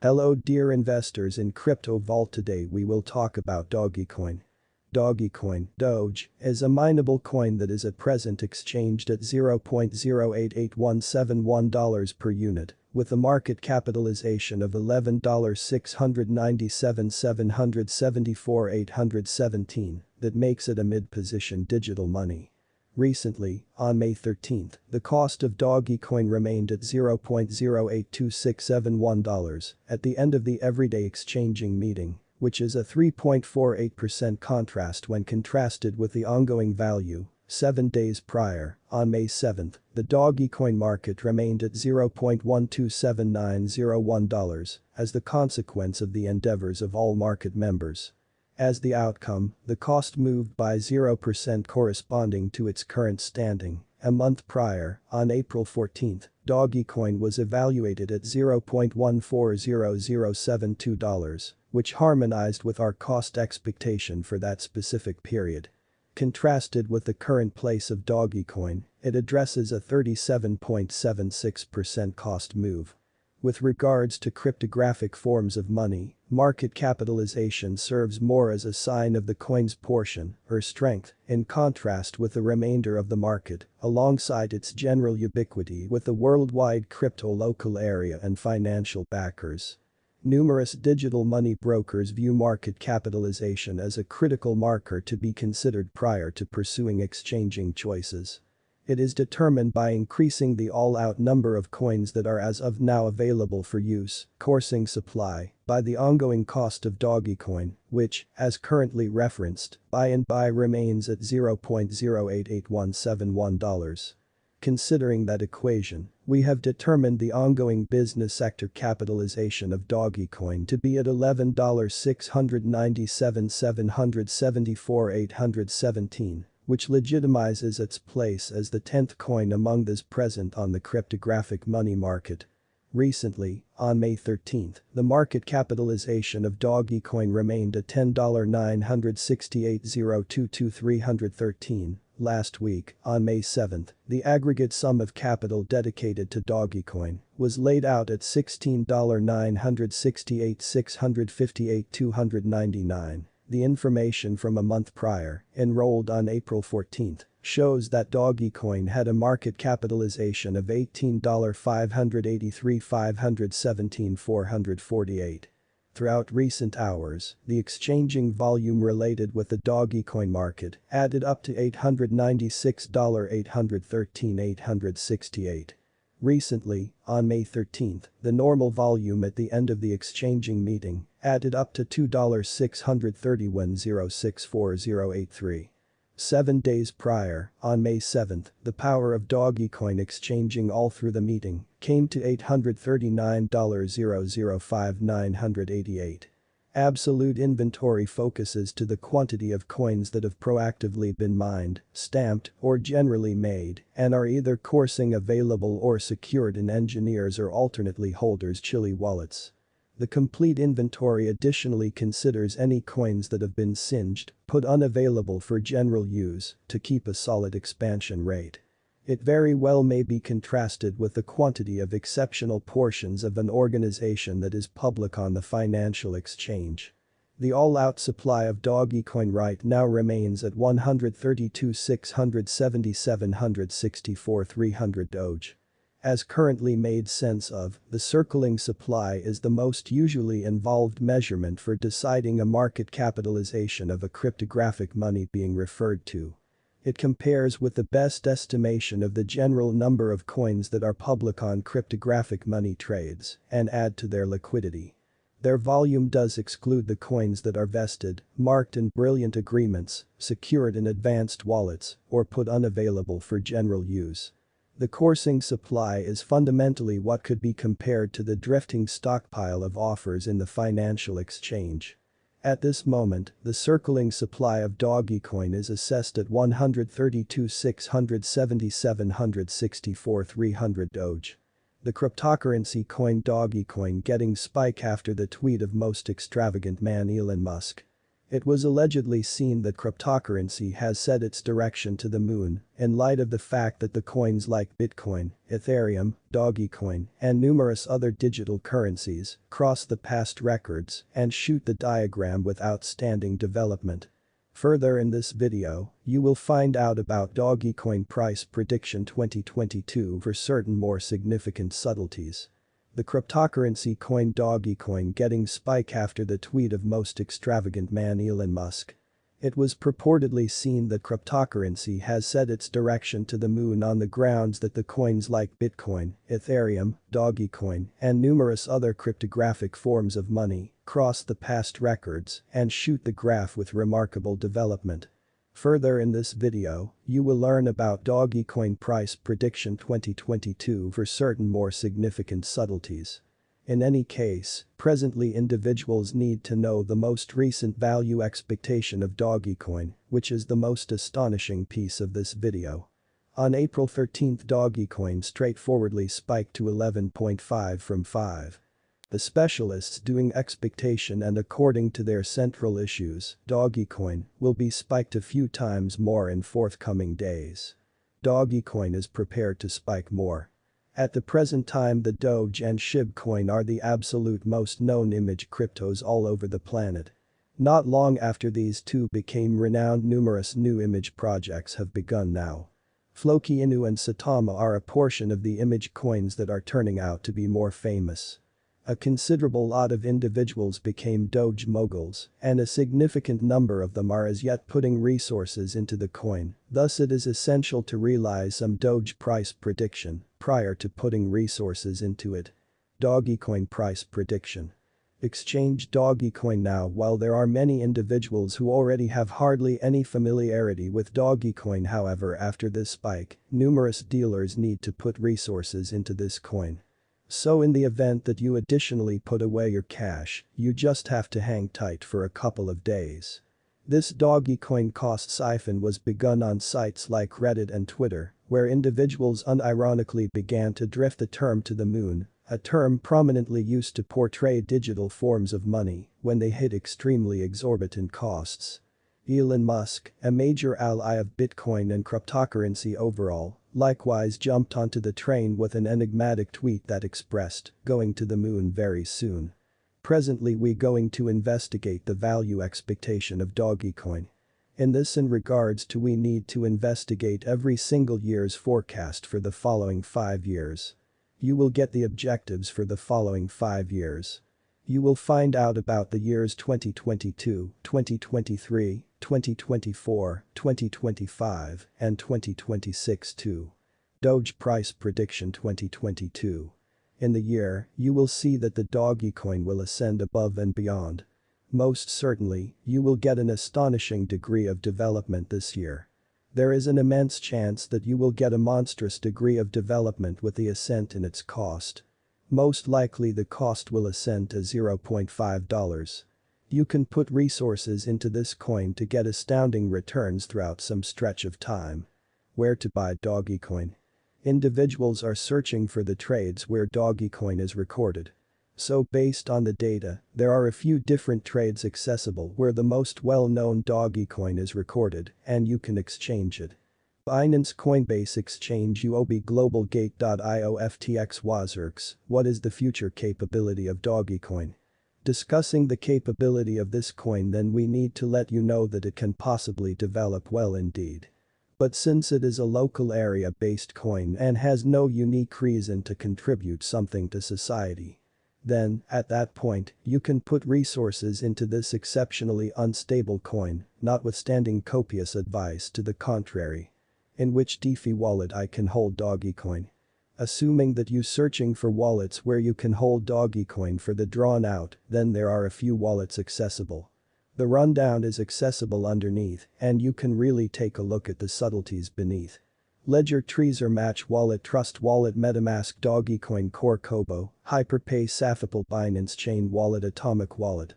Hello dear investors in Crypto Vault. Today we will talk about DOGECOIN. DOGECOIN, Doge, is a mineable coin that is at present exchanged at $0.0888171 per unit, with a market capitalization of $11,697,774,817 that makes it a mid-position digital money. Recently, on May 13, the cost of DOGECOIN remained at $0.0826671 at the end of the everyday exchanging meeting, which is a 3.48% contrast when contrasted with the ongoing value. 7 days prior, on May 7, the DOGECOIN market remained at $0.127901 as the consequence of the endeavors of all market members. As the outcome, the cost moved by 0% corresponding to its current standing. A month prior, on April 14, DOGECOIN was evaluated at $0.140072, which harmonized with our cost expectation for that specific period. Contrasted with the current place of DOGECOIN, it addresses a 37.76% cost move. With regards to cryptographic forms of money, market capitalization serves more as a sign of the coin's portion, or strength, in contrast with the remainder of the market, alongside its general ubiquity with the worldwide crypto local area and financial backers. Numerous digital money brokers view market capitalization as a critical marker to be considered prior to pursuing exchanging choices. It is determined by increasing the all-out number of coins that are as of now available for use, coursing supply, by the ongoing cost of DOGECOIN, which, as currently referenced, by remains at $0.0888171. Considering that equation, we have determined the ongoing business sector capitalization of DOGECOIN to be at $11,697,774,817. Which legitimizes its place as the 10th coin among those present on the cryptographic money market. Recently, on May 13, the market capitalization of DOGECOIN remained at $10,968,022,313. Last week, on May 7, the aggregate sum of capital dedicated to DOGECOIN was laid out at $16,968,658,299. The information from a month prior, enrolled on April 14, shows that DOGECOIN had a market capitalization of $18,583,517,448. Throughout recent hours, the exchanging volume related with the DOGECOIN market added up to $896,813,868. Recently, on May 13, the normal volume at the end of the exchanging meeting added up to $2,631,064,083. 7 days prior, on May 7, the power of DOGECOIN exchanging all through the meeting came to $839,005,988. Absolute inventory focuses to the quantity of coins that have proactively been mined, stamped, or generally made, and are either coursing available or secured in engineers' or alternately holders' Chile wallets. The complete inventory additionally considers any coins that have been singed, put unavailable for general use, to keep a solid expansion rate. It very well may be contrasted with the quantity of exceptional portions of an organization that is public on the financial exchange. The all-out supply of DOGECOIN right now remains at 132,677,164,300 Doge. As currently made sense of, the circling supply is the most usually involved measurement for deciding a market capitalization of a cryptographic money being referred to. It compares with the best estimation of the general number of coins that are public on cryptographic money trades and add to their liquidity. Their volume does exclude the coins that are vested, marked in brilliant agreements, secured in advanced wallets, or put unavailable for general use. The coursing supply is fundamentally what could be compared to the drifting stockpile of offers in the financial exchange. At this moment, the circling supply of DOGECOIN is assessed at 132,677,164,300 Doge. The cryptocurrency coin DOGECOIN getting spike after the tweet of most extravagant man Elon Musk. It was allegedly seen that cryptocurrency has set its direction to the moon in light of the fact that the coins like Bitcoin, Ethereum, DOGECOIN, and numerous other digital currencies cross the past records and shoot the diagram with outstanding development. Further in this video, you will find out about DOGECOIN Price Prediction 2022 for certain more significant subtleties. The cryptocurrency coin DOGECOIN getting spike after the tweet of most extravagant man Elon Musk. It was purportedly seen that cryptocurrency has set its direction to the moon on the grounds that the coins like Bitcoin, Ethereum, DOGECOIN, and numerous other cryptographic forms of money cross the past records and shoot the graph with remarkable development. Further in this video, you will learn about DOGECOIN Price Prediction 2022 for certain more significant subtleties. In any case, presently individuals need to know the most recent value expectation of DOGECOIN, which is the most astonishing piece of this video. On April 13, DOGECOIN straightforwardly spiked to 11.5 from 5. The specialists doing expectation, and according to their central issues, DOGECOIN will be spiked a few times more in forthcoming days. DOGECOIN is prepared to spike more. At the present time, the Doge and SHIB coin are the absolute most known image cryptos all over the planet. Not long after these two became renowned, numerous new image projects have begun now. Floki Inu and Saitama are a portion of the image coins that are turning out to be more famous. A considerable lot of individuals became Doge moguls, and a significant number of them are as yet putting resources into the coin, thus it is essential to realize some Doge price prediction prior to putting resources into it. DOGECOIN Price Prediction. Exchange DOGECOIN now. While there are many individuals who already have hardly any familiarity with DOGECOIN, however, after this spike, numerous dealers need to put resources into this coin. So in the event that you additionally put away your cash, you just have to hang tight for a couple of days. This DOGECOIN cost siphon was begun on sites like Reddit and Twitter, where individuals unironically began to drift the term to the moon, a term prominently used to portray digital forms of money when they hit extremely exorbitant costs. Elon Musk, a major ally of Bitcoin and cryptocurrency overall, likewise jumped onto the train with an enigmatic tweet that expressed, "Going to the moon very soon." Presently we going to investigate the value expectation of DOGECOIN. In regards to we need to investigate every single year's forecast for the following 5 years. You will get the objectives for the following 5 years. You will find out about the years 2022, 2023, 2024, 2025, and 2026 too. Doge Price Prediction 2022. In the year, you will see that the DOGECOIN will ascend above and beyond. Most certainly, you will get an astonishing degree of development this year. There is an immense chance that you will get a monstrous degree of development with the ascent in its cost. Most likely the cost will ascend to $0.5. You can put resources into this coin to get astounding returns throughout some stretch of time. Where to buy DOGECOIN? Individuals are searching for the trades where DOGECOIN is recorded. So based on the data, there are a few different trades accessible where the most well-known DOGECOIN is recorded and you can exchange it. Binance, Coinbase Exchange, UOB, Globalgate.io, FTX, Wazirx. What is the future capability of DOGECOIN? Discussing the capability of this coin, then we need to let you know that it can possibly develop well indeed. But since it is a local area-based coin and has no unique reason to contribute something to society, then, at that point, you can put resources into this exceptionally unstable coin, notwithstanding copious advice to the contrary. In which DeFi wallet I can hold DOGECOIN? Assuming that you searching for wallets where you can hold DOGECOIN for the drawn out, then there are a few wallets accessible. The rundown is accessible underneath, and you can really take a look at the subtleties beneath. Ledger, Trezor, Match Wallet, Trust Wallet, MetaMask, DOGECOIN Core, Kobo, Hyperpay, Safapal, Binance Chain Wallet, Atomic Wallet.